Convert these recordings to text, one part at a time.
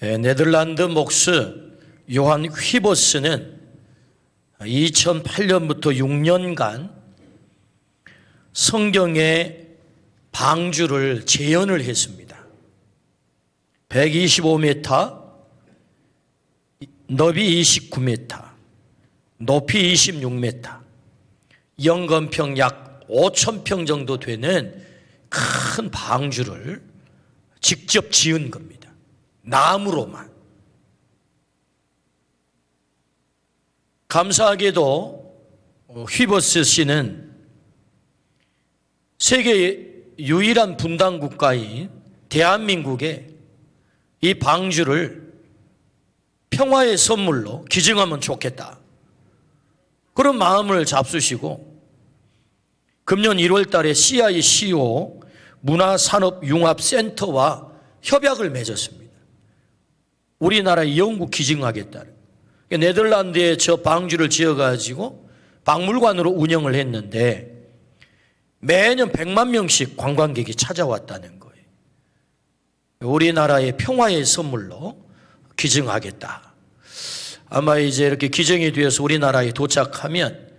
네덜란드 목수 요한 휘버스는 2008년부터 6년간 성경의 방주를 재현을 했습니다. 125m, 너비 29m, 높이 26m, 영건평 약 5,000평 정도 되는 큰 방주를 직접 지은 겁니다. 나무로만. 감사하게도 휘버스 씨는 세계 유일한 분단 국가인 대한민국에 이 방주를 평화의 선물로 기증하면 좋겠다, 그런 마음을 잡수시고 금년 1월 달에 CICO 문화산업융합센터와 협약을 맺었습니다. 우리나라에 영구 기증하겠다는. 네덜란드에 저 방주를 지어가지고 박물관으로 운영을 했는데 매년 100만 명씩 관광객이 찾아왔다는 거예요. 우리나라의 평화의 선물로 기증하겠다. 아마 이제 이렇게 기증이 되어서 우리나라에 도착하면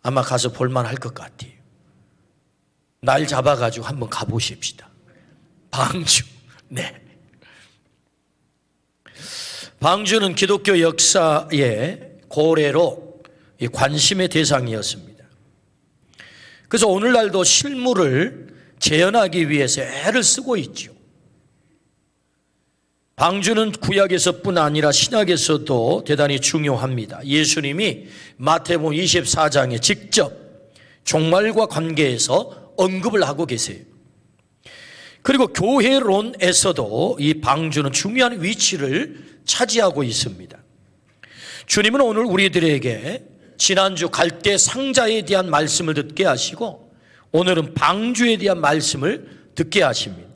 아마 가서 볼만할 것 같아요. 날 잡아가지고 한번 가보십시다. 방주. 네. 방주는 기독교 역사의 고래로 관심의 대상이었습니다. 그래서 오늘날도 실물을 재현하기 위해서 애를 쓰고 있죠. 방주는 구약에서뿐 아니라 신약에서도 대단히 중요합니다. 예수님이 마태복음 24장에 직접 종말과 관계해서 언급을 하고 계세요. 그리고 교회론에서도 이 방주는 중요한 위치를 차지하고 있습니다. 주님은 오늘 우리들에게 지난주 갈대 상자에 대한 말씀을 듣게 하시고 오늘은 방주에 대한 말씀을 듣게 하십니다.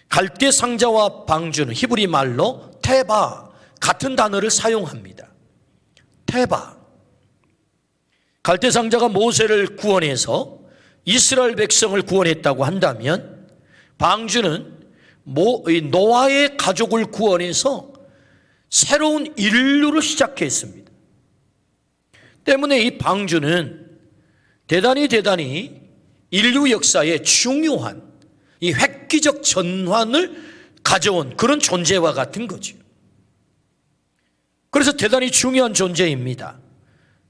갈대 상자와 방주는 히브리 말로 테바, 같은 단어를 사용합니다. 테바. 갈대 상자가 모세를 구원해서 이스라엘 백성을 구원했다고 한다면 방주는 노아의 가족을 구원해서 새로운 인류를 시작했습니다. 때문에 이 방주는 대단히 인류 역사에 중요한 이 획기적 전환을 가져온 그런 존재와 같은 거죠. 그래서 대단히 중요한 존재입니다.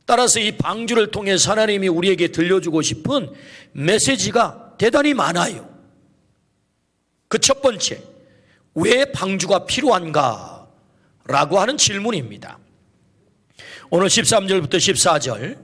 따라서 이 방주를 통해서 하나님이 우리에게 들려주고 싶은 메시지가 대단히 많아요. 그 첫 번째, 왜 방주가 필요한가? 라고 하는 질문입니다. 오늘 13절부터 14절,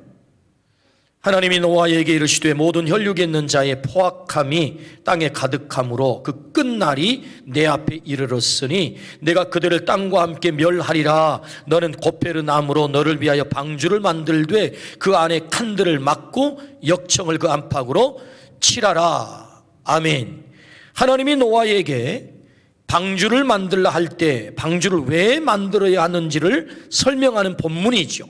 하나님이 노아에게 이르시되 모든 혈육에 있는 자의 포악함이 땅에 가득함으로 그 끝날이 내 앞에 이르렀으니 내가 그들을 땅과 함께 멸하리라. 너는 고페르 나무로 너를 위하여 방주를 만들되 그 안에 칸들을 막고 역청을 그 안팎으로 칠하라. 아멘. 하나님이 노아에게 방주를 만들라 할 때 방주를 왜 만들어야 하는지를 설명하는 본문이죠.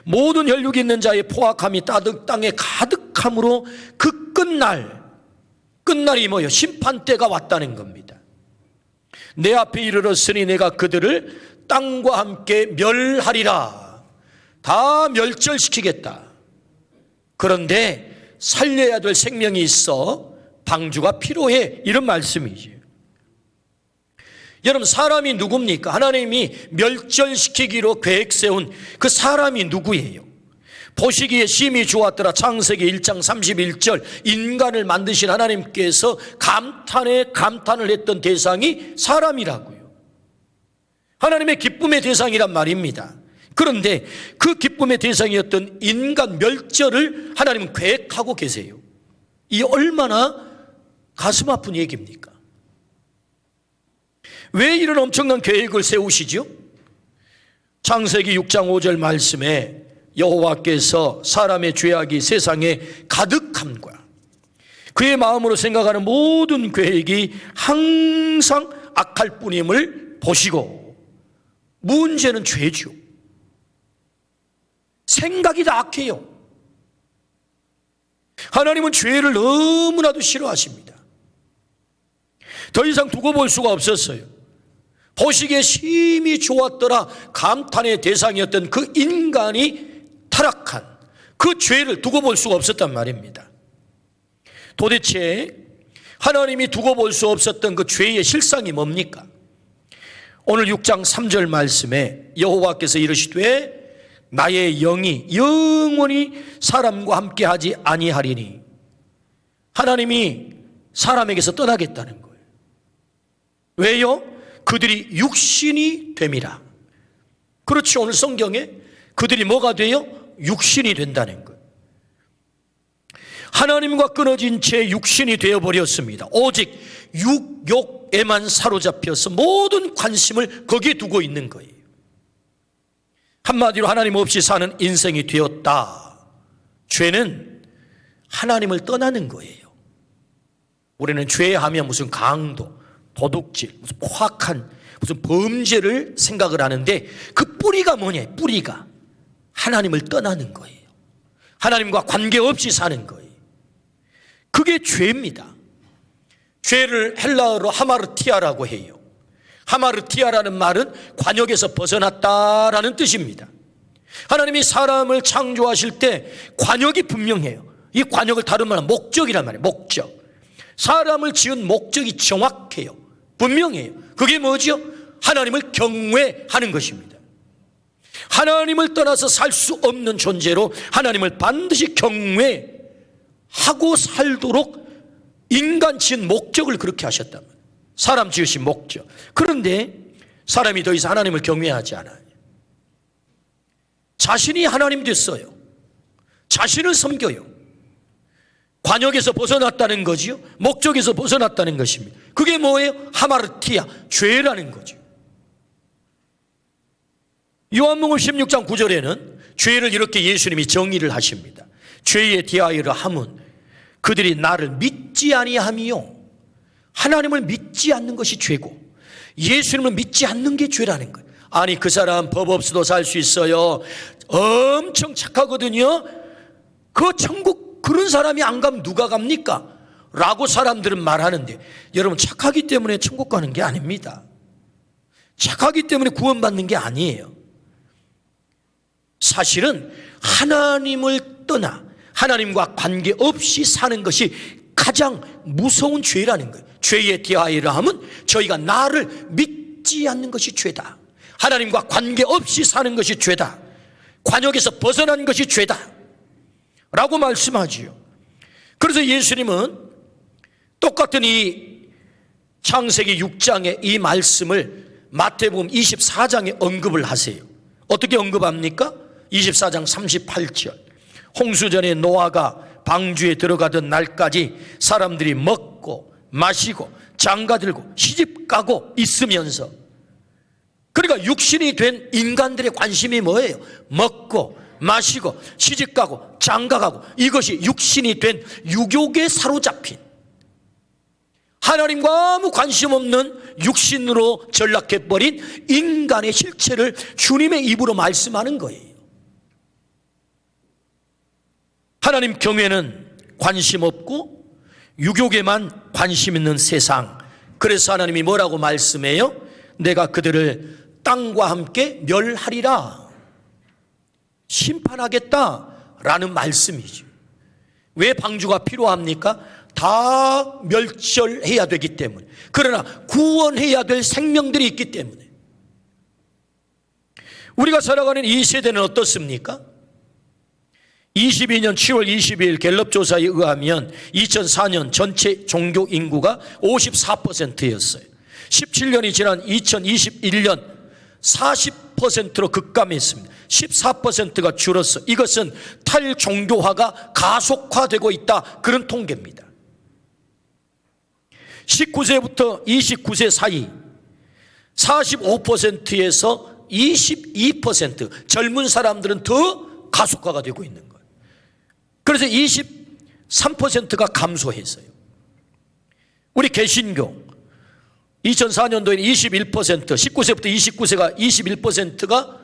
모든 혈육이 있는 자의 포악함이 땅에 가득함으로 그 끝날이 뭐예요? 심판때가 왔다는 겁니다. 내 앞에 이르렀으니 내가 그들을 땅과 함께 멸하리라. 다 멸절시키겠다. 그런데 살려야 될 생명이 있어 방주가 필요해, 이런 말씀이지. 여러분, 사람이 누굽니까? 하나님이 멸절시키기로 계획 세운 그 사람이 누구예요? 보시기에 심히 좋았더라. 창세기 1장 31절, 인간을 만드신 하나님께서 감탄을 했던 대상이 사람이라고요. 하나님의 기쁨의 대상이란 말입니다. 그런데 그 기쁨의 대상이었던 인간 멸절을 하나님은 계획하고 계세요. 이 얼마나 가슴 아픈 얘기입니까? 왜 이런 엄청난 계획을 세우시죠? 창세기 6장 5절 말씀에 여호와께서 사람의 죄악이 세상에 가득함과 그의 마음으로 생각하는 모든 계획이 항상 악할 뿐임을 보시고, 문제는 죄죠. 생각이 다 악해요. 하나님은 죄를 너무나도 싫어하십니다. 더 이상 두고 볼 수가 없었어요. 보시기에 심히 좋았더라 감탄의 대상이었던 그 인간이 타락한 그 죄를 두고 볼 수가 없었단 말입니다. 도대체 하나님이 두고 볼 수 없었던 그 죄의 실상이 뭡니까? 오늘 6장 3절 말씀에 여호와께서 이르시되 나의 영이 영원히 사람과 함께 하지 아니하리니, 하나님이 사람에게서 떠나겠다는 거예요. 왜요? 그들이 육신이 됨이라. 그렇죠. 오늘 성경에 그들이 뭐가 돼요? 육신이 된다는 거예요. 하나님과 끊어진 채 육신이 되어버렸습니다. 오직 육욕에만 사로잡혀서 모든 관심을 거기에 두고 있는 거예요. 한마디로 하나님 없이 사는 인생이 되었다. 죄는 하나님을 떠나는 거예요. 우리는 죄하면 무슨 강도, 도둑질, 무슨 포악한 무슨 범죄를 생각을 하는데 그 뿌리가 뭐냐? 뿌리가 하나님을 떠나는 거예요. 하나님과 관계없이 사는 거예요. 그게 죄입니다. 죄를 헬라어로 하마르티아라고 해요. 하마르티아라는 말은 관역에서 벗어났다라는 뜻입니다. 하나님이 사람을 창조하실 때 관역이 분명해요. 이 관역을 다른 말은 목적이란 말이에요. 목적. 사람을 지은 목적이 정확해요. 분명해요. 그게 뭐죠? 하나님을 경외하는 것입니다. 하나님을 떠나서 살 수 없는 존재로 하나님을 반드시 경외하고 살도록 인간 지은 목적을 그렇게 하셨단 말이에요. 사람 지으신 목적. 그런데 사람이 더 이상 하나님을 경외하지 않아요. 자신이 하나님 됐어요. 자신을 섬겨요. 관역에서 벗어났다는 거지요. 목적에서 벗어났다는 것입니다. 그게 뭐예요? 하마르티아, 죄라는 거죠. 요한복음 16장 9절에는 죄를 이렇게 예수님이 정의를 하십니다. 죄에 대하여를 함은 그들이 나를 믿지 아니함이요, 하나님을 믿지 않는 것이 죄고 예수님을 믿지 않는 게 죄라는 거예요. 아니, 그 사람 법 없이도 살 수 있어요. 엄청 착하거든요. 그 천국 그런 사람이 안 가면 누가 갑니까? 라고 사람들은 말하는데, 여러분, 착하기 때문에 천국 가는 게 아닙니다. 착하기 때문에 구원받는 게 아니에요. 사실은 하나님을 떠나 하나님과 관계없이 사는 것이 가장 무서운 죄라는 거예요. 죄에 대하여라 하면 저희가 나를 믿지 않는 것이 죄다. 하나님과 관계없이 사는 것이 죄다. 관역에서 벗어난 것이 죄다 라고 말씀하지요. 그래서 예수님은 똑같은 이 창세기 6장의 이 말씀을 마태복음 24장에 언급을 하세요. 어떻게 언급합니까? 24장 38절. 홍수전에 노아가 방주에 들어가던 날까지 사람들이 먹고 마시고 장가들고 시집가고 있으면서, 그러니까 육신이 된 인간들의 관심이 뭐예요? 먹고 마시고 시집가고 장가가고, 이것이 육신이 된 유욕에 사로잡힌, 하나님과 아무 관심 없는 육신으로 전락해버린 인간의 실체를 주님의 입으로 말씀하는 거예요. 하나님 경외는 관심 없고 유욕에만 관심 있는 세상. 그래서 하나님이 뭐라고 말씀해요? 내가 그들을 땅과 함께 멸하리라, 심판하겠다라는 말씀이죠. 왜 방주가 필요합니까? 다 멸절해야 되기 때문에. 그러나 구원해야 될 생명들이 있기 때문에. 우리가 살아가는 이 세대는 어떻습니까? 22년 7월 22일 갤럽 조사에 의하면 2004년 전체 종교 인구가 54%였어요. 17년이 지난 2021년 40%로 급감했습니다. 14%가 줄었어. 이것은 탈종교화가 가속화되고 있다, 그런 통계입니다. 19세부터 29세 사이 45%에서 22%, 젊은 사람들은 더 가속화가 되고 있는 거예요. 그래서 23%가 감소했어요. 우리 개신교 2004년도에 21%, 19세부터 29세가 21%가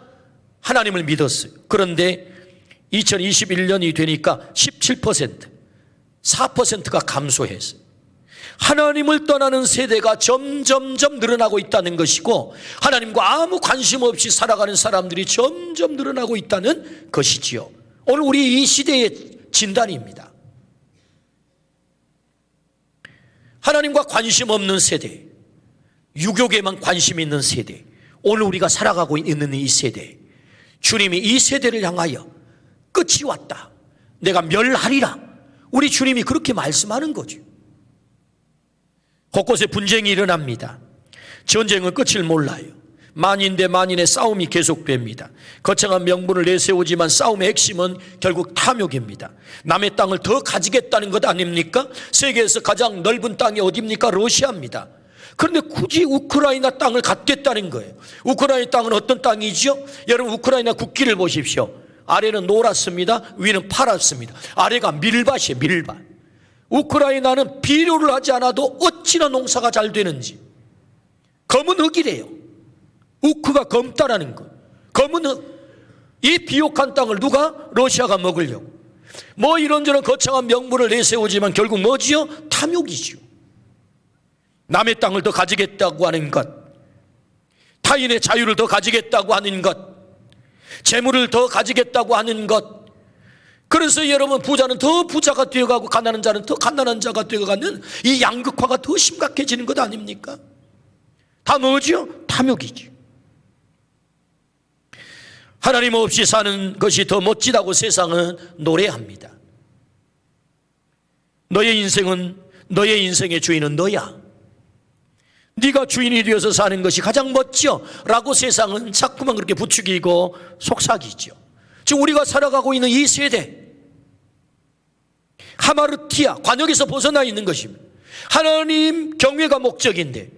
하나님을 믿었어요. 그런데 2021년이 되니까 17%, 4%가 감소했어요. 하나님을 떠나는 세대가 점점점 늘어나고 있다는 것이고, 하나님과 아무 관심 없이 살아가는 사람들이 점점 늘어나고 있다는 것이지요. 오늘 우리 이 시대의 진단입니다. 하나님과 관심 없는 세대, 유교계만 관심 있는 세대, 오늘 우리가 살아가고 있는 이 세대, 주님이 이 세대를 향하여 끝이 왔다, 내가 멸하리라, 우리 주님이 그렇게 말씀하는 거죠. 곳곳에 분쟁이 일어납니다. 전쟁은 끝을 몰라요. 만인 대 만인의 싸움이 계속됩니다. 거창한 명분을 내세우지만 싸움의 핵심은 결국 탐욕입니다. 남의 땅을 더 가지겠다는 것 아닙니까? 세계에서 가장 넓은 땅이 어디입니까? 러시아입니다. 그런데 굳이 우크라이나 땅을 갖겠다는 거예요. 우크라이나 땅은 어떤 땅이죠? 여러분, 우크라이나 국기를 보십시오. 아래는 노랗습니다. 위는 파랗습니다. 아래가 밀밭이에요. 밀밭. 우크라이나는 비료를 하지 않아도 어찌나 농사가 잘 되는지. 검은 흙이래요. 우크가 검다라는 거. 검은 흙. 이 비옥한 땅을 누가? 러시아가 먹으려고. 뭐 이런저런 거창한 명분을 내세우지만 결국 뭐지요? 탐욕이지요. 남의 땅을 더 가지겠다고 하는 것, 타인의 자유를 더 가지겠다고 하는 것, 재물을 더 가지겠다고 하는 것. 그래서 여러분, 부자는 더 부자가 되어가고 가난한 자는 더 가난한 자가 되어가는 이 양극화가 더 심각해지는 것 아닙니까? 다 뭐지요? 탐욕이죠. 하나님 없이 사는 것이 더 멋지다고 세상은 노래합니다. 너의 인생의 주인은 너야. 네가 주인이 되어서 사는 것이 가장 멋져 라고 세상은 자꾸만 그렇게 부추기고 속삭이죠. 지금 우리가 살아가고 있는 이 세대, 하마르티아, 관역에서 벗어나 있는 것입니다. 하나님 경외가 목적인데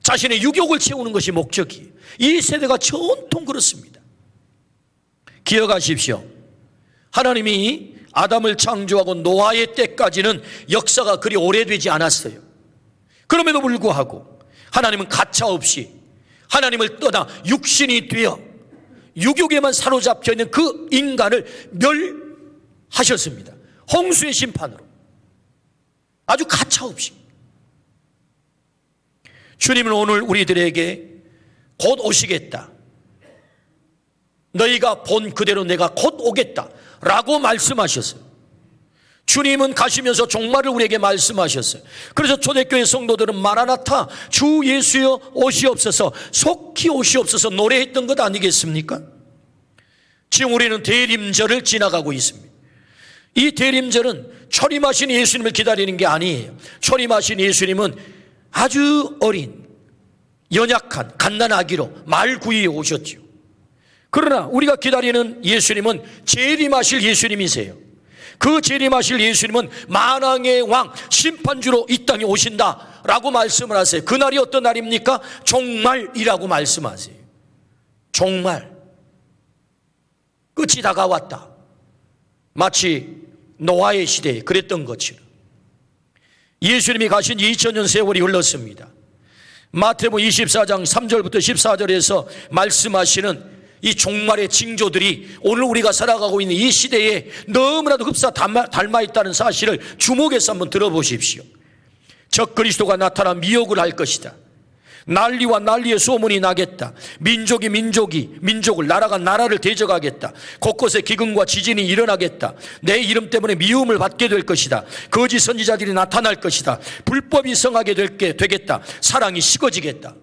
자신의 유욕을 채우는 것이 목적이에요. 이 세대가 전통 그렇습니다. 기억하십시오. 하나님이 아담을 창조하고 노아의 때까지는 역사가 그리 오래되지 않았어요. 그럼에도 불구하고 하나님은 가차없이 하나님을 떠나 육신이 되어 유욕에만 사로잡혀 있는 그 인간을 멸하셨습니다. 홍수의 심판으로. 아주 가차없이. 주님은 오늘 우리들에게 곧 오시겠다, 너희가 본 그대로 내가 곧 오겠다 라고 말씀하셨어요. 주님은 가시면서 종말을 우리에게 말씀하셨어요. 그래서 초대교회 성도들은 마라나타, 주 예수여 오시옵소서, 속히 오시옵소서 노래했던 것 아니겠습니까? 지금 우리는 대림절을 지나가고 있습니다. 이 대림절은 초림하신 예수님을 기다리는 게 아니에요. 초림하신 예수님은 아주 어린, 연약한 갓난아기로 말구이에 오셨죠. 그러나 우리가 기다리는 예수님은 재림하실 예수님이세요. 그 재림하실 예수님은 만왕의 왕, 심판주로 이 땅에 오신다 라고 말씀을 하세요. 그날이 어떤 날입니까? 종말이라고 말씀하세요. 종말. 끝이 다가왔다. 마치 노아의 시대에 그랬던 것처럼 예수님이 가신 2000년 세월이 흘렀습니다. 마태복음 24장 3절부터 14절에서 말씀하시는 이 종말의 징조들이 오늘 우리가 살아가고 있는 이 시대에 너무나도 흡사 닮아 있다는 사실을 주목해서 한번 들어보십시오. 적 그리스도가 나타나 미혹을 할 것이다. 난리와 난리의 소문이 나겠다. 민족이 민족을, 나라가 나라를 대적하겠다. 곳곳에 기근과 지진이 일어나겠다. 내 이름 때문에 미움을 받게 될 것이다. 거짓 선지자들이 나타날 것이다. 불법이 성하게 되겠다. 사랑이 식어지겠다.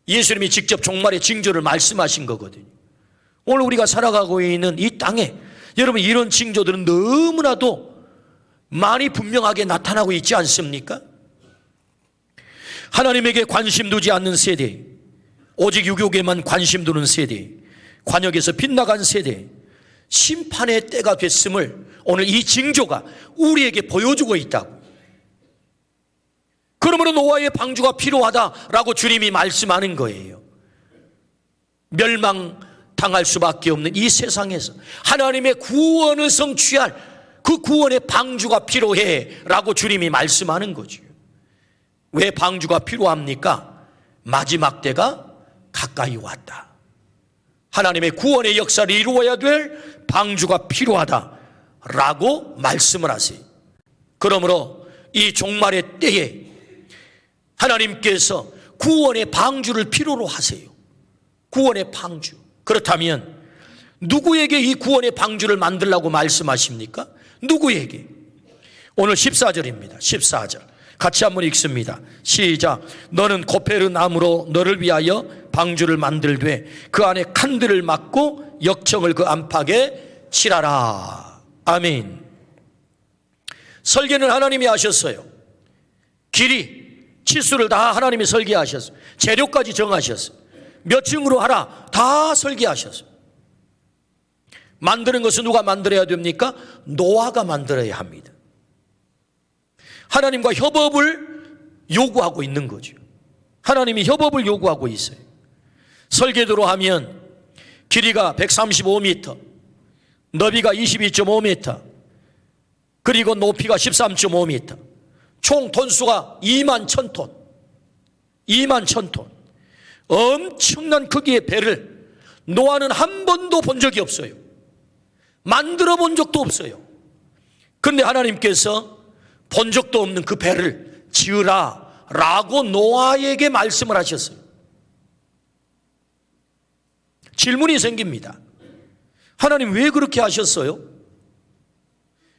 예수님이 직접 종말의 징조를 말씀하신 거거든요. 오늘 우리가 살아가고 있는 이 땅에 여러분, 이런 징조들은 너무나도 많이 분명하게 나타나고 있지 않습니까? 하나님에게 관심 두지 않는 세대, 오직 유교에만 관심 두는 세대, 관역에서 빗나간 세대, 심판의 때가 됐음을 오늘 이 징조가 우리에게 보여주고 있다고. 그러므로 노아의 방주가 필요하다라고 주님이 말씀하는 거예요. 멸망당할 수밖에 없는 이 세상에서 하나님의 구원을 성취할 그 구원의 방주가 필요해 라고 주님이 말씀하는 거죠. 왜 방주가 필요합니까? 마지막 때가 가까이 왔다. 하나님의 구원의 역사를 이루어야 될 방주가 필요하다라고 말씀을 하세요. 그러므로 이 종말의 때에 하나님께서 구원의 방주를 필요로 하세요. 구원의 방주. 그렇다면 누구에게 이 구원의 방주를 만들라고 말씀하십니까? 누구에게? 오늘 14절입니다. 14절 같이 한번 읽습니다. 시작. 너는 고페르 나무로 너를 위하여 방주를 만들되 그 안에 칸들을 막고 역청을 그 안팎에 칠하라. 아멘. 설계는 하나님이 하셨어요. 길이, 치수를 다 하나님이 설계하셨어요. 재료까지 정하셨어요. 몇 층으로 하라 다 설계하셨어요. 만드는 것은 누가 만들어야 됩니까? 노아가 만들어야 합니다. 하나님과 협업을 요구하고 있는 거죠. 하나님이 협업을 요구하고 있어요. 설계도로 하면 길이가 135m, 너비가 22.5m, 그리고 높이가 13.5m, 총 톤수가 2만 1000톤, 2만 1000톤. 엄청난 크기의 배를 노아는 한 번도 본 적이 없어요. 만들어 본 적도 없어요. 그런데 하나님께서 본 적도 없는 그 배를 지으라 라고 노아에게 말씀을 하셨어요. 질문이 생깁니다. 하나님 왜 그렇게 하셨어요?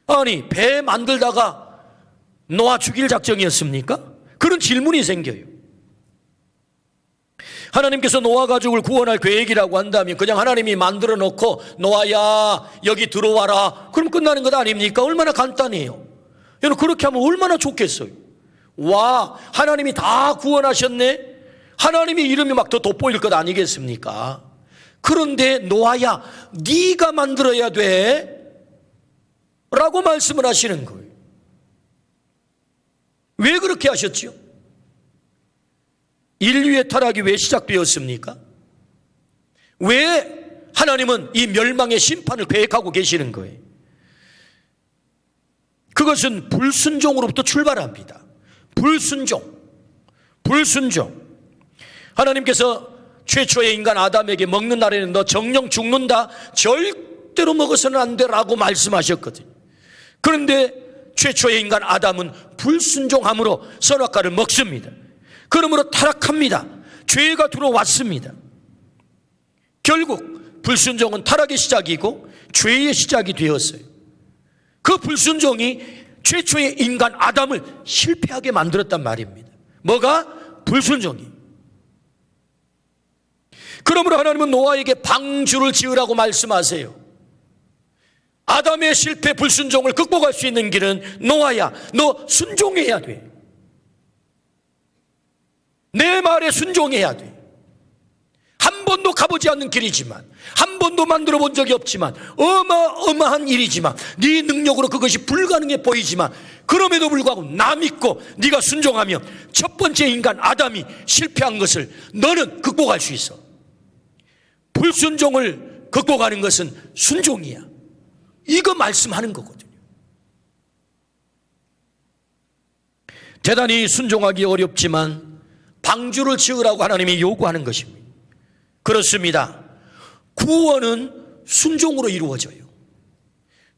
아니, 배 만들다가 노아 죽일 작정이었습니까? 그런 질문이 생겨요. 하나님께서 노아 가족을 구원할 계획이라고 한다면 그냥 하나님이 만들어 놓고 노아야 여기 들어와라 그럼 끝나는 것 아닙니까? 얼마나 간단해요. 여러분 그렇게 하면 얼마나 좋겠어요. 와, 하나님이 다 구원하셨네. 하나님의 이름이 막 더 돋보일 것 아니겠습니까? 그런데 노아야 네가 만들어야 돼 라고 말씀을 하시는 거예요. 왜 그렇게 하셨죠? 인류의 타락이 왜 시작되었습니까? 왜 하나님은 이 멸망의 심판을 계획하고 계시는 거예요? 그것은 불순종으로부터 출발합니다. 불순종. 하나님께서 최초의 인간 아담에게 먹는 날에는 너 정령 죽는다, 절대로 먹어서는 안 되라고 말씀하셨거든요. 그런데 최초의 인간 아담은 불순종함으로 선악과를 먹습니다. 그러므로 타락합니다. 죄가 들어왔습니다. 결국 불순종은 타락의 시작이고 죄의 시작이 되었어요. 그 불순종이 최초의 인간 아담을 실패하게 만들었단 말입니다. 뭐가? 불순종이. 그러므로 하나님은 노아에게 방주를 지으라고 말씀하세요. 아담의 실패 불순종을 극복할 수 있는 길은 노아야 너 순종해야 돼. 내 말에 순종해야 돼. 한 번도 가보지 않는 길이지만, 한 번도 만들어 본 적이 없지만, 어마어마한 일이지만, 네 능력으로 그것이 불가능해 보이지만, 그럼에도 불구하고 나 믿고 네가 순종하면 첫 번째 인간 아담이 실패한 것을 너는 극복할 수 있어. 불순종을 극복하는 것은 순종이야. 이거 말씀하는 거거든요. 대단히 순종하기 어렵지만 방주를 지으라고 하나님이 요구하는 것입니다. 그렇습니다. 구원은 순종으로 이루어져요.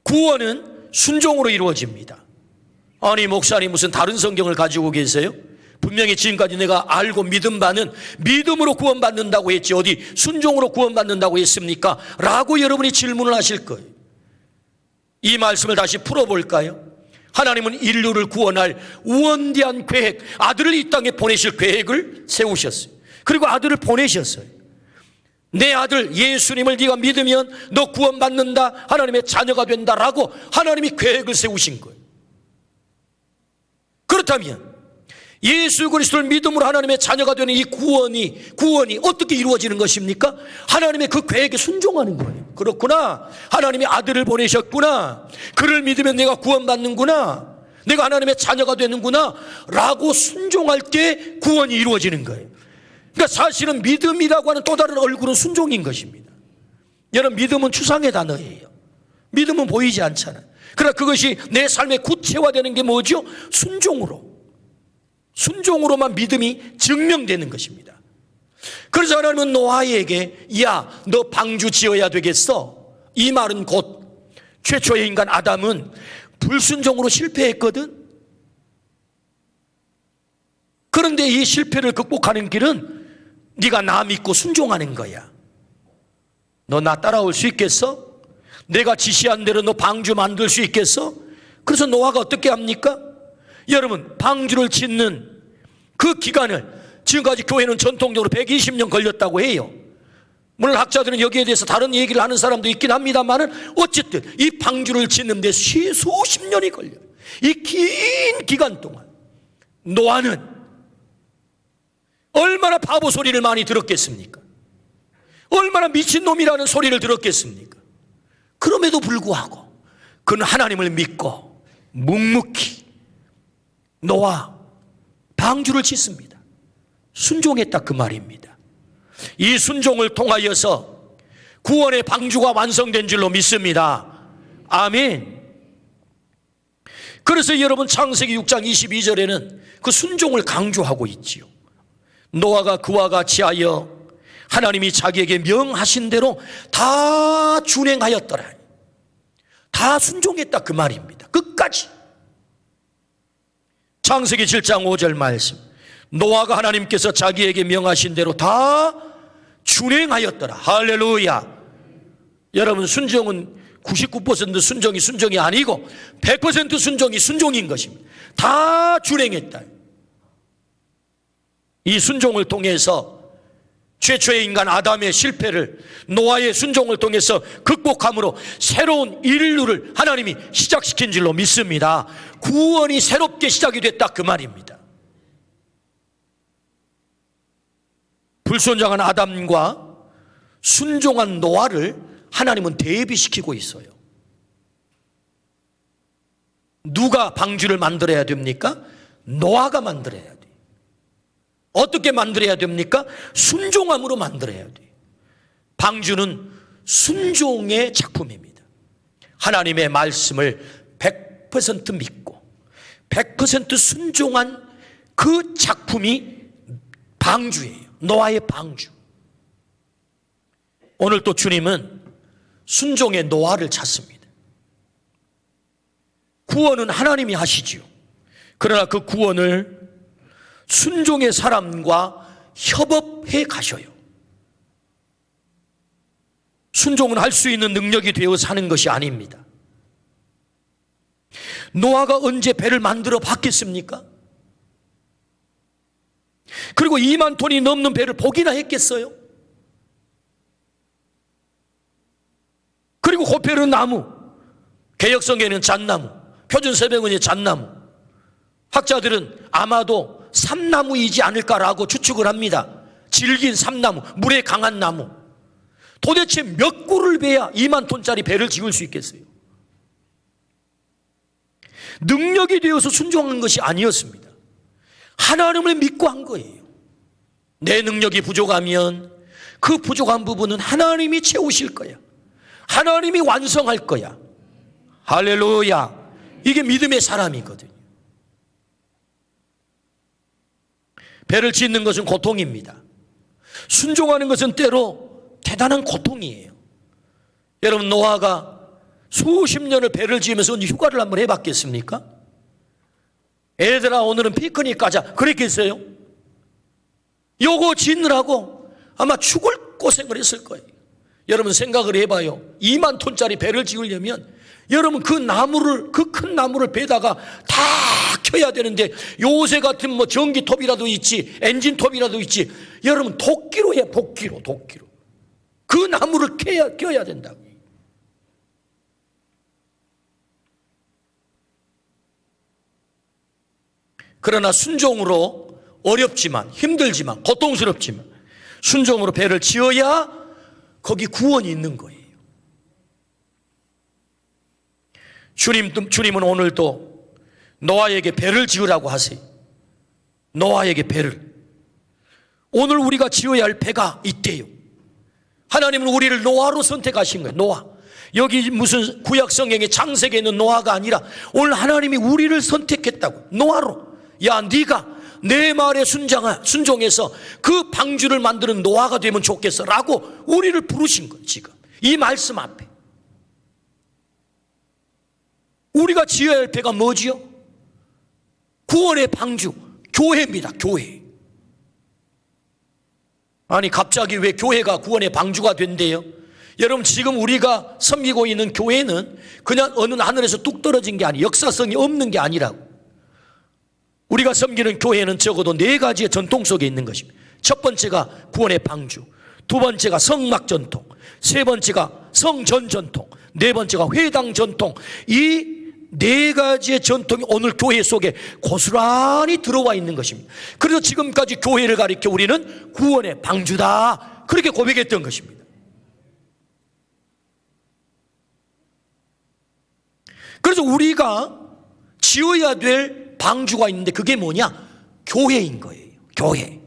구원은 순종으로 이루어집니다. 아니 목사님 무슨 다른 성경을 가지고 계세요? 분명히 지금까지 내가 알고 믿음 바는 믿음으로 구원받는다고 했지 어디 순종으로 구원받는다고 했습니까? 라고 여러분이 질문을 하실 거예요. 이 말씀을 다시 풀어볼까요? 하나님은 인류를 구원할 우원대한 계획, 아들을 이 땅에 보내실 계획을 세우셨어요. 그리고 아들을 보내셨어요. 내 아들 예수님을 네가 믿으면 너 구원받는다, 하나님의 자녀가 된다라고 하나님이 계획을 세우신 거예요. 그렇다면 예수 그리스도를 믿음으로 하나님의 자녀가 되는 이 구원이 어떻게 이루어지는 것입니까? 하나님의 그 계획에 순종하는 거예요. 그렇구나, 하나님이 아들을 보내셨구나, 그를 믿으면 내가 구원받는구나, 내가 하나님의 자녀가 되는구나 라고 순종할 때 구원이 이루어지는 거예요. 그러니까 사실은 믿음이라고 하는 또 다른 얼굴은 순종인 것입니다. 여러분, 믿음은 추상의 단어예요. 믿음은 보이지 않잖아요. 그러나 그것이 내 삶에 구체화되는 게 뭐죠? 순종으로만 믿음이 증명되는 것입니다. 그래서 하나님은 노아에게 야, 너 방주 지어야 되겠어. 이 말은 곧 최초의 인간 아담은 불순종으로 실패했거든. 그런데 이 실패를 극복하는 길은 네가 나 믿고 순종하는 거야. 너 나 따라올 수 있겠어? 내가 지시한 대로 너 방주 만들 수 있겠어? 그래서 노아가 어떻게 합니까? 여러분, 방주를 짓는 그 기간을 지금까지 교회는 전통적으로 120년 걸렸다고 해요. 물론 학자들은 여기에 대해서 다른 얘기를 하는 사람도 있긴 합니다만은 어쨌든 이 방주를 짓는 데 수십 년이 걸려요. 이 긴 기간 동안 노아는 얼마나 바보 소리를 많이 들었겠습니까? 얼마나 미친놈이라는 소리를 들었겠습니까? 그럼에도 불구하고 그는 하나님을 믿고 묵묵히 노아 방주를 짓습니다. 순종했다 그 말입니다. 이 순종을 통하여서 구원의 방주가 완성된 줄로 믿습니다. 아멘. 그래서 여러분 창세기 6장 22절에는 그 순종을 강조하고 있지요. 노아가 그와 같이 하여 하나님이 자기에게 명하신 대로 다 준행하였더라. 다 순종했다 그 말입니다. 끝까지. 창세기 7장 5절 말씀. 노아가 하나님께서 자기에게 명하신 대로 다 준행하였더라. 할렐루야. 여러분, 순종은 99% 순종이 아니고 100% 순종이 순종인 것입니다. 다 준행했다. 이 순종을 통해서 최초의 인간 아담의 실패를 노아의 순종을 통해서 극복함으로 새로운 인류를 하나님이 시작시킨 줄로 믿습니다. 구원이 새롭게 시작이 됐다 그 말입니다. 불순종한 아담과 순종한 노아를 하나님은 대비시키고 있어요. 누가 방주를 만들어야 됩니까? 노아가 만들어야 돼요. 어떻게 만들어야 됩니까? 순종함으로 만들어야 돼요. 방주는 순종의 작품입니다. 하나님의 말씀을 100% 믿고 100% 순종한 그 작품이 방주예요. 노아의 방주. 오늘 또 주님은 순종의 노아를 찾습니다. 구원은 하나님이 하시지요. 그러나 그 구원을 순종의 사람과 협업해 가셔요. 순종은 할 수 있는 능력이 되어 사는 것이 아닙니다. 노아가 언제 배를 만들어 봤겠습니까? 그리고 2만 톤이 넘는 배를 보기나 했겠어요? 그리고 그 배는 나무, 개역성에는 잣나무, 표준세배문의 잣나무. 학자들은 아마도 삼나무이지 않을까라고 추측을 합니다. 질긴 삼나무, 물에 강한 나무. 도대체 몇 구를 베야 2만 톤짜리 배를 지을 수 있겠어요? 능력이 되어서 순종한 것이 아니었습니다. 하나님을 믿고 한 거예요. 내 능력이 부족하면 그 부족한 부분은 하나님이 채우실 거야. 하나님이 완성할 거야. 할렐루야. 이게 믿음의 사람이거든요. 배를 짓는 것은 고통입니다. 순종하는 것은 때로 대단한 고통이에요. 여러분, 노아가 수십 년을 배를 지으면서 휴가를 한번 해봤겠습니까? 애들아 오늘은 피크닉 가자 그랬겠어요? 요거 짓느라고 아마 죽을 고생을 했을 거예요. 여러분 생각을 해봐요. 2만 톤짜리 배를 지으려면 여러분 그 나무를, 그 큰 나무를 배다가 다 켜야 되는데 요새 같은 뭐 전기톱이라도 있지 엔진톱이라도 있지. 여러분 도끼로 해. 도끼로 그 나무를 켜야 된다고. 그러나 순종으로 어렵지만 힘들지만 고통스럽지만 순종으로 배를 지어야 거기 구원이 있는 거예요. 주님은 오늘도 노아에게 배를 지으라고 하세요. 노아에게 배를. 오늘 우리가 지어야 할 배가 있대요. 하나님은 우리를 노아로 선택하신 거예요. 노아. 여기 무슨 구약 성경에 창세기에 있는 노아가 아니라 오늘 하나님이 우리를 선택했다고. 노아로. 야, 네가 내 말에 순종해서 그 방주를 만드는 노아가 되면 좋겠어 라고 우리를 부르신 거예요. 지금 이 말씀 앞에 우리가 지어야 할 배가 뭐지요? 구원의 방주 교회입니다. 교회. 아니 갑자기 왜 교회가 구원의 방주가 된대요? 여러분 지금 우리가 섬기고 있는 교회는 그냥 어느 하늘에서 뚝 떨어진 게 아니에요. 역사성이 없는 게 아니라고. 우리가 섬기는 교회는 적어도 4가지의 전통 속에 있는 것입니다. 첫 번째가 구원의 방주, 두 번째가 성막 전통, 세 번째가 성전 전통, 네 번째가 회당 전통. 이 4가지의 전통이 오늘 교회 속에 고스란히 들어와 있는 것입니다. 그래서 지금까지 교회를 가리켜 우리는 구원의 방주다, 그렇게 고백했던 것입니다. 그래서 우리가 지어야 될 방주가 있는데 그게 뭐냐? 교회인 거예요. 교회.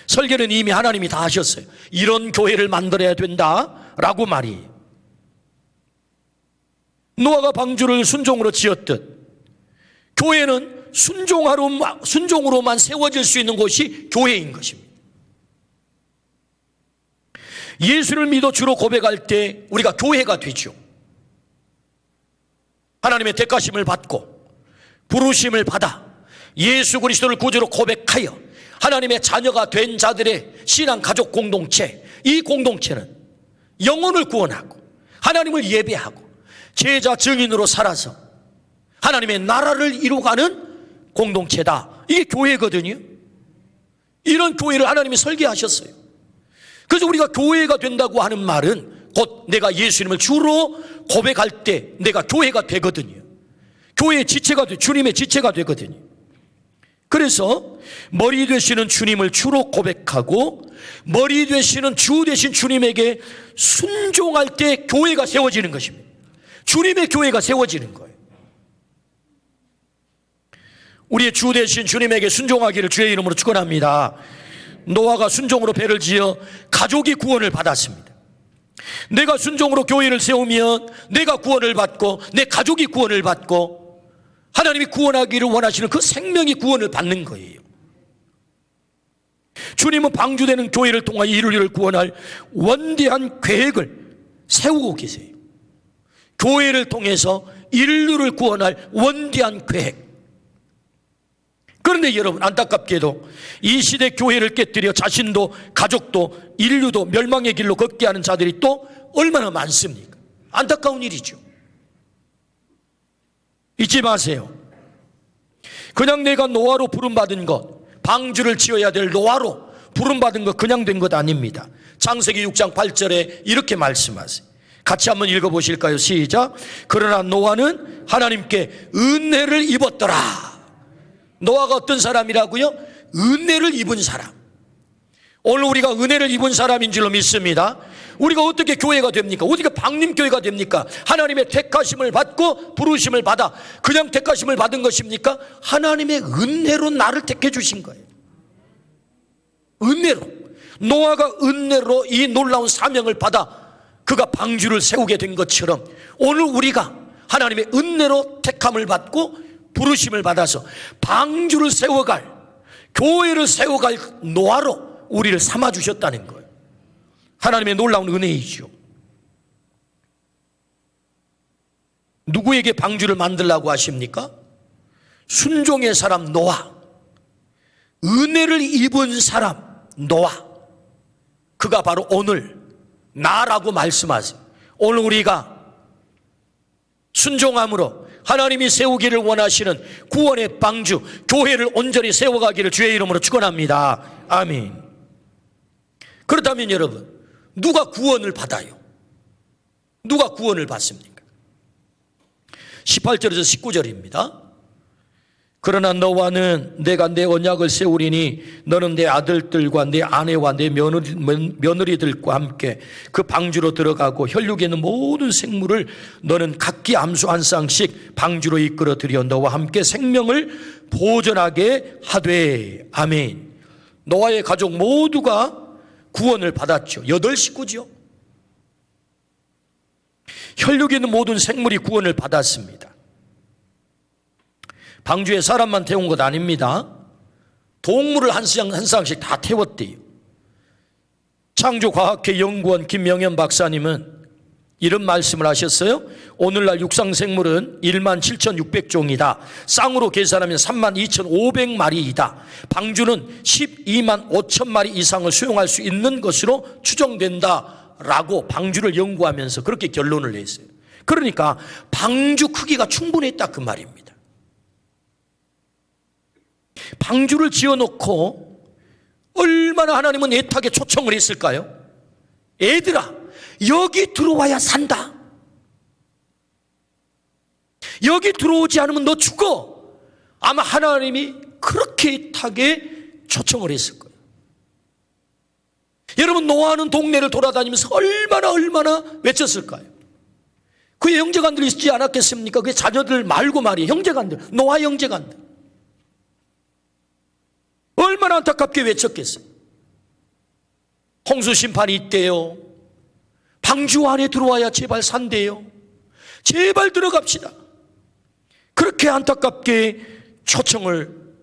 설계는 이미 하나님이 다 하셨어요. 이런 교회를 만들어야 된다라고 말이에요. 노아가 방주를 순종으로 지었듯 교회는 순종으로만 세워질 수 있는 곳이 교회인 것입니다. 예수를 믿어 주로 고백할 때 우리가 교회가 되죠. 하나님의 택하심을 받고 부르심을 받아 예수 그리스도를 구주로 고백하여 하나님의 자녀가 된 자들의 신앙 가족 공동체, 이 공동체는 영혼을 구원하고 하나님을 예배하고 제자 증인으로 살아서 하나님의 나라를 이루어가는 공동체다. 이게 교회거든요. 이런 교회를 하나님이 설계하셨어요. 그래서 우리가 교회가 된다고 하는 말은 곧 내가 예수님을 주로 고백할 때 내가 교회가 되거든요. 교회의 지체가 주님의 지체가 되거든요. 그래서 머리 되시는 주님을 주로 고백하고 머리 되시는 주 되신 주님에게 순종할 때 교회가 세워지는 것입니다. 주님의 교회가 세워지는 거예요. 우리의 주 되신 주님에게 순종하기를 주의 이름으로 축원합니다. 노아가 순종으로 배를 지어 가족이 구원을 받았습니다. 내가 순종으로 교회를 세우면 내가 구원을 받고 내 가족이 구원을 받고 하나님이 구원하기를 원하시는 그 생명이 구원을 받는 거예요. 주님은 방주되는 교회를 통하여 인류를 구원할 원대한 계획을 세우고 계세요. 교회를 통해서 인류를 구원할 원대한 계획. 그런데 여러분 안타깝게도 이 시대 교회를 깨뜨려 자신도 가족도 인류도 멸망의 길로 걷게 하는 자들이 또 얼마나 많습니까? 안타까운 일이죠. 잊지 마세요. 그냥 내가 노아로 부름받은 것, 방주를 지어야 될 노아로 부름받은 것 그냥 된 것 아닙니다. 창세기 6장 8절에 이렇게 말씀하세요. 같이 한번 읽어보실까요? 시작. 그러나 노아는 하나님께 은혜를 입었더라. 노아가 어떤 사람이라고요? 은혜를 입은 사람. 오늘 우리가 은혜를 입은 사람인 줄로 믿습니다. 우리가 어떻게 교회가 됩니까? 어떻게 방림교회가 됩니까? 하나님의 택하심을 받고 부르심을 받아 그냥 택하심을 받은 것입니까? 하나님의 은혜로 나를 택해 주신 거예요. 은혜로. 노아가 은혜로 이 놀라운 사명을 받아 그가 방주를 세우게 된 것처럼 오늘 우리가 하나님의 은혜로 택함을 받고 부르심을 받아서 방주를 세워갈, 교회를 세워갈 노아로 우리를 삼아주셨다는 거예요. 하나님의 놀라운 은혜이죠. 누구에게 방주를 만들라고 하십니까? 순종의 사람 노아, 은혜를 입은 사람 노아, 그가 바로 오늘 나라고 말씀하세요. 오늘 우리가 순종함으로 하나님이 세우기를 원하시는 구원의 방주, 교회를 온전히 세워가기를 주의 이름으로 축원합니다. 아멘. 그렇다면 여러분, 누가 구원을 받아요? 누가 구원을 받습니까? 18절에서 19절입니다. 그러나 너와는 내가 내 언약을 세우리니 너는 내 아들들과 내 아내와 내 며느리들과 함께 그 방주로 들어가고 혈육에 있는 모든 생물을 너는 각기 암수 한 쌍씩 방주로 이끌어들여 너와 함께 생명을 보존하게 하되. 아멘. 노아의 가족 모두가 구원을 받았죠. 8식구죠. 혈육에 있는 모든 생물이 구원을 받았습니다. 방주에 사람만 태운 것 아닙니다. 동물을 한 쌍씩 다 태웠대요. 창조과학회 연구원 김명현 박사님은 이런 말씀을 하셨어요. 오늘날 육상생물은 17,600종이다. 쌍으로 계산하면 32,500마리이다. 방주는 12만 5천 마리 이상을 수용할 수 있는 것으로 추정된다 라고 방주를 연구하면서 그렇게 결론을 냈어요. 그러니까 방주 크기가 충분했다 그 말입니다. 방주를 지어놓고 얼마나 하나님은 애타게 초청을 했을까요? 애들아, 여기 들어와야 산다. 여기 들어오지 않으면 너 죽어. 아마 하나님이 그렇게 애타게 초청을 했을 거예요. 여러분, 노아는 동네를 돌아다니면서 얼마나 외쳤을까요? 그의 형제간들이 있지 않았겠습니까? 그의 자녀들 말고 말이에요. 형제간들, 노아 형제간들. 얼마나 안타깝게 외쳤겠어요. 홍수 심판이 있대요. 방주 안에 들어와야 제발 산대요. 제발 들어갑시다. 그렇게 안타깝게 초청을,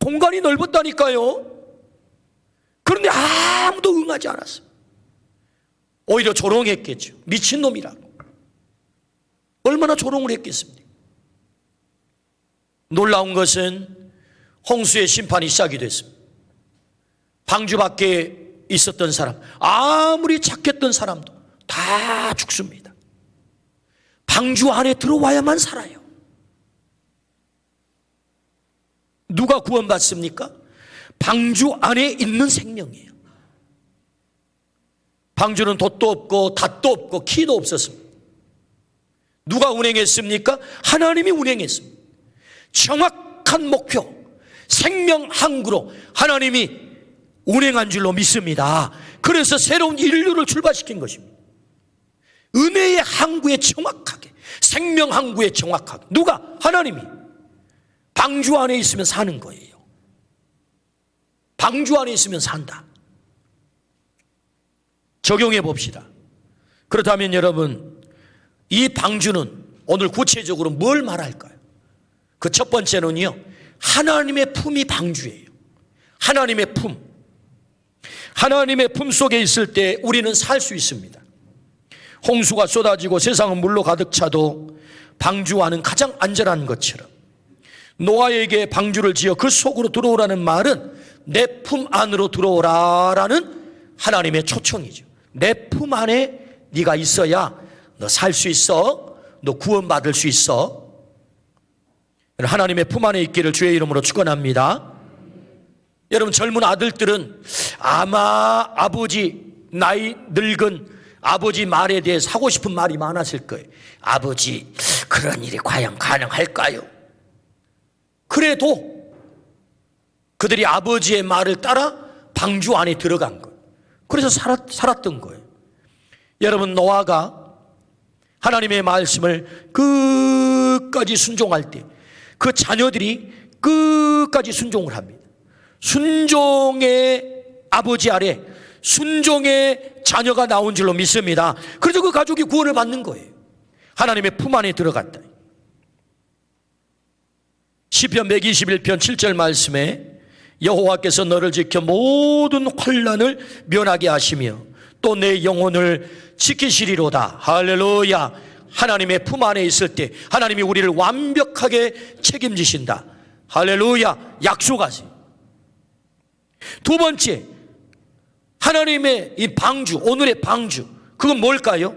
공간이 넓었다니까요. 그런데 아무도 응하지 않았어요. 오히려 조롱했겠죠. 미친놈이라고. 얼마나 조롱을 했겠습니까? 놀라운 것은 홍수의 심판이 시작이 됐습니다. 방주 밖에 있었던 사람, 아무리 착했던 사람도 다 죽습니다. 방주 안에 들어와야만 살아요. 누가 구원받습니까? 방주 안에 있는 생명이에요. 방주는 돛도 없고 닷도 없고 키도 없었습니다. 누가 운행했습니까? 하나님이 운행했습니다. 정확한 목표, 생명 항구로 하나님이 운행한 줄로 믿습니다. 그래서 새로운 인류를 출발시킨 것입니다. 은혜의 항구에 정확하게, 생명 항구에 정확하게. 누가? 하나님이. 방주 안에 있으면 사는 거예요. 방주 안에 있으면 산다. 적용해 봅시다. 그렇다면 여러분, 이 방주는 오늘 구체적으로 뭘 말할까요? 그 첫 번째는요, 하나님의 품이 방주예요. 하나님의 품. 하나님의 품 속에 있을 때 우리는 살 수 있습니다. 홍수가 쏟아지고 세상은 물로 가득 차도 방주와는 가장 안전한 것처럼 노아에게 방주를 지어 그 속으로 들어오라는 말은 내 품 안으로 들어오라라는 하나님의 초청이죠. 내 품 안에 네가 있어야 너 살 수 있어. 너 구원받을 수 있어. 하나님의 품 안에 있기를 주의 이름으로 축원합니다. 여러분, 젊은 아들들은 아마 아버지, 나이 늙은 아버지 말에 대해서 하고 싶은 말이 많았을 거예요. 아버지, 그런 일이 과연 가능할까요? 그래도 그들이 아버지의 말을 따라 방주 안에 들어간 거예요. 그래서 살았던 거예요. 여러분, 노아가 하나님의 말씀을 끝까지 순종할 때 그 자녀들이 끝까지 순종을 합니다. 순종의 아버지 아래 순종의 자녀가 나온 줄로 믿습니다. 그래서 그 가족이 구원을 받는 거예요. 하나님의 품 안에 들어갔다. 시편 121편 7절 말씀에 여호와께서 너를 지켜 모든 환난을 면하게 하시며 또 내 영혼을 지키시리로다. 할렐루야. 하나님의 품 안에 있을 때 하나님이 우리를 완벽하게 책임지신다. 할렐루야. 약속하세요. 두 번째, 하나님의 이 방주, 오늘의 방주, 그건 뭘까요?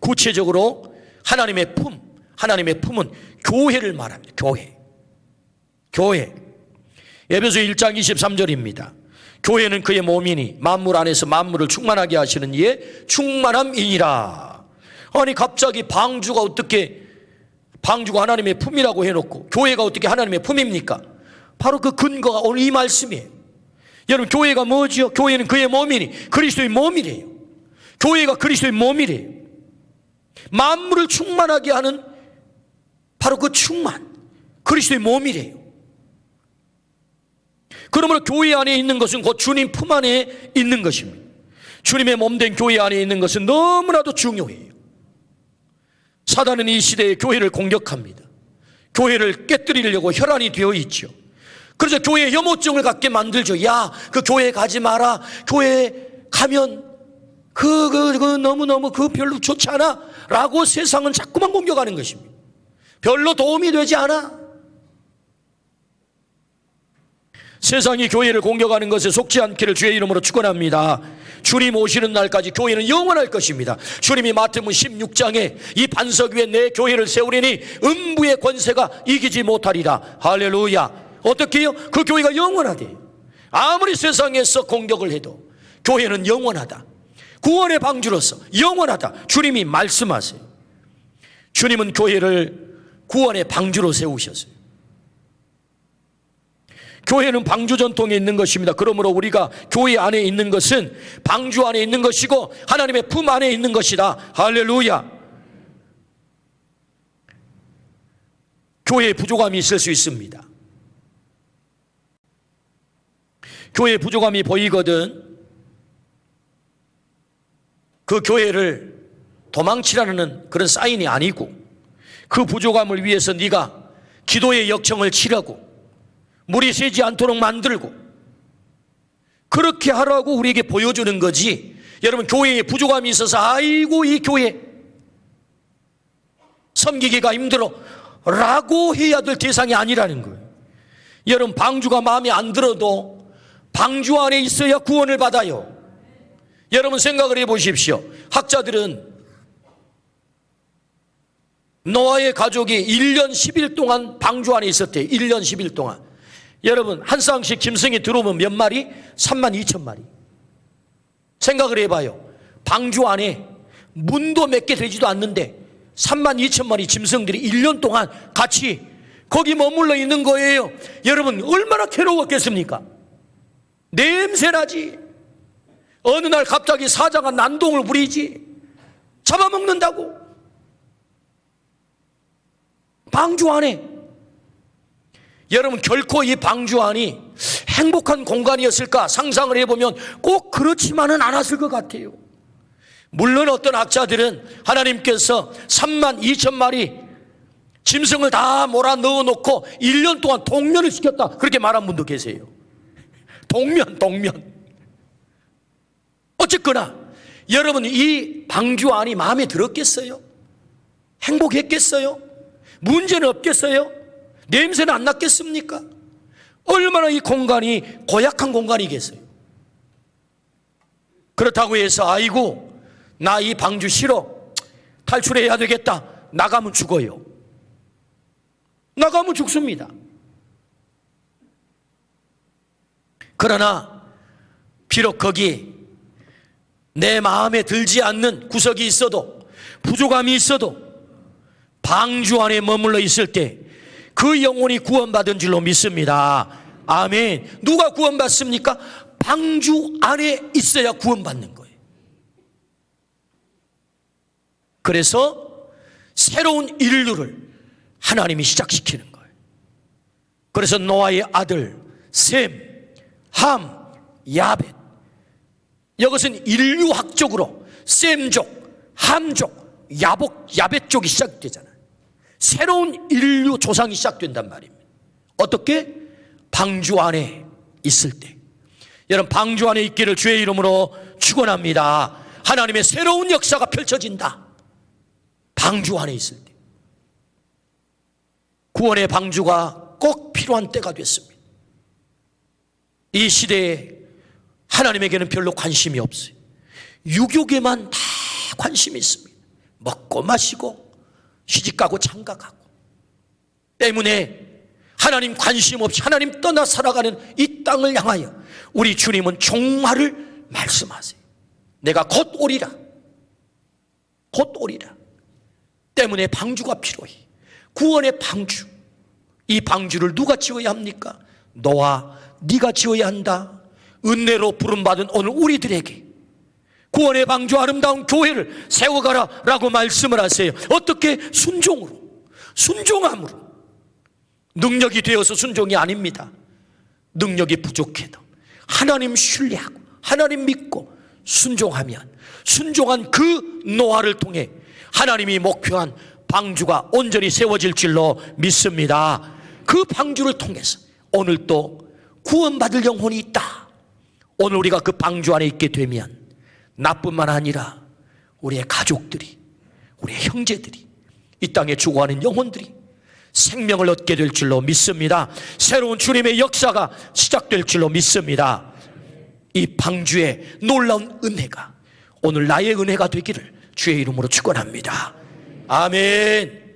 구체적으로 하나님의 품, 하나님의 품은 교회를 말합니다. 교회. 에베소 1장 23절입니다. 교회는 그의 몸이니 만물 안에서 만물을 충만하게 하시는 이의 충만함이니라. 아니, 갑자기 방주가 하나님의 품이라고 해놓고 교회가 어떻게 하나님의 품입니까? 바로 그 근거가 오늘 이 말씀이에요. 여러분, 교회가 뭐죠? 교회는 그의 몸이니 그리스도의 몸이래요. 교회가 그리스도의 몸이래요. 만물을 충만하게 하는 바로 그 충만, 그리스도의 몸이래요. 그러므로 교회 안에 있는 것은 곧 주님 품 안에 있는 것입니다. 주님의 몸된 교회 안에 있는 것은 너무나도 중요해요. 사단은 이 시대에 교회를 공격합니다. 교회를 깨뜨리려고 혈안이 되어 있죠. 그래서 교회에 혐오증을 갖게 만들죠. 야, 그 교회 가지 마라. 교회 가면 너무너무 별로 좋지 않아 라고 세상은 자꾸만 공격하는 것입니다. 별로 도움이 되지 않아. 세상이 교회를 공격하는 것에 속지 않기를 주의 이름으로 축원합니다. 주님 오시는 날까지 교회는 영원할 것입니다. 주님이 마태복음 16장에 이 반석 위에 내 교회를 세우리니 음부의 권세가 이기지 못하리라. 할렐루야. 어떻게 해요? 그 교회가 영원하대요. 아무리 세상에서 공격을 해도 교회는 영원하다. 구원의 방주로서 영원하다. 주님이 말씀하세요. 주님은 교회를 구원의 방주로 세우셨어요. 교회는 방주 전통에 있는 것입니다. 그러므로 우리가 교회 안에 있는 것은 방주 안에 있는 것이고 하나님의 품 안에 있는 것이다. 할렐루야. 교회에 부족함이 있을 수 있습니다. 교회에 부족함이 보이거든 그 교회를 도망치라는 그런 사인이 아니고 그 부족함을 위해서 네가 기도의 역청을 치라고 물이 새지 않도록 만들고 그렇게 하라고 우리에게 보여주는 거지. 여러분, 교회에 부족함이 있어서 아이고 이 교회 섬기기가 힘들어 라고 해야 될 대상이 아니라는 거예요. 여러분, 방주가 마음에 안 들어도 방주 안에 있어야 구원을 받아요. 여러분 생각을 해보십시오. 학자들은 노아의 가족이 1년 10일 동안 방주 안에 있었대요. 1년 10일 동안. 여러분, 한 쌍씩 짐승이 들어오면 몇 마리? 32,000마리. 생각을 해봐요. 방주 안에 문도 몇 개 되지도 않는데 32,000마리 짐승들이 1년 동안 같이 거기 머물러 있는 거예요. 여러분, 얼마나 괴로웠겠습니까? 냄새나지. 어느 날 갑자기 사자가 난동을 부리지. 잡아먹는다고. 방주 안에. 여러분, 결코 이 방주 안이 행복한 공간이었을까 상상을 해보면 꼭 그렇지만은 않았을 것 같아요. 물론 어떤 학자들은 하나님께서 32,000마리 짐승을 다 몰아 넣어놓고 1년 동안 동면을 시켰다 그렇게 말한 분도 계세요. 동면. 어쨌거나 여러분, 이 방주 안이 마음에 들었겠어요? 행복했겠어요? 문제는 없겠어요? 냄새는 안 났겠습니까? 얼마나 이 공간이 고약한 공간이겠어요? 그렇다고 해서 아이고 나 이 방주 싫어, 탈출해야 되겠다, 나가면 죽어요. 나가면 죽습니다. 그러나 비록 거기 내 마음에 들지 않는 구석이 있어도, 부족함이 있어도 방주 안에 머물러 있을 때 그 영혼이 구원받은 줄로 믿습니다. 아멘. 누가 구원받습니까? 방주 안에 있어야 구원받는 거예요. 그래서 새로운 인류를 하나님이 시작시키는 거예요. 그래서 노아의 아들 셈, 함, 야벳, 이것은 인류학적으로 셈족, 함족, 야벳 족이 시작되잖아요. 새로운 인류 조상이 시작된단 말입니다. 어떻게? 방주 안에 있을 때. 여러분, 방주 안에 있기를 주의 이름으로 축원합니다. 하나님의 새로운 역사가 펼쳐진다. 방주 안에 있을 때. 구원의 방주가 꼭 필요한 때가 됐습니다. 이 시대에 하나님에게는 별로 관심이 없어요. 유교계만 다 관심이 있습니다. 먹고 마시고 시집가고 장가가고 때문에 하나님 관심 없이 하나님 떠나 살아가는 이 땅을 향하여 우리 주님은 종말을 말씀하세요. 내가 곧 오리라. 곧 오리라. 때문에 방주가 필요해. 구원의 방주. 이 방주를 누가 지어야 합니까? 너와 네가 지어야 한다. 은혜로 부름받은 오늘 우리들에게 구원의 방주 아름다운 교회를 세워가라 라고 말씀을 하세요. 어떻게? 순종으로, 순종함으로. 능력이 되어서 순종이 아닙니다. 능력이 부족해도 하나님 신뢰하고 하나님 믿고 순종하면 순종한 그 노아를 통해 하나님이 목표한 방주가 온전히 세워질 줄로 믿습니다. 그 방주를 통해서 오늘 또 구원받을 영혼이 있다. 오늘 우리가 그 방주 안에 있게 되면 나뿐만 아니라 우리의 가족들이, 우리의 형제들이, 이 땅에 죽어가는 영혼들이 생명을 얻게 될 줄로 믿습니다. 새로운 주님의 역사가 시작될 줄로 믿습니다. 이 방주의 놀라운 은혜가 오늘 나의 은혜가 되기를 주의 이름으로 축원합니다. 아멘.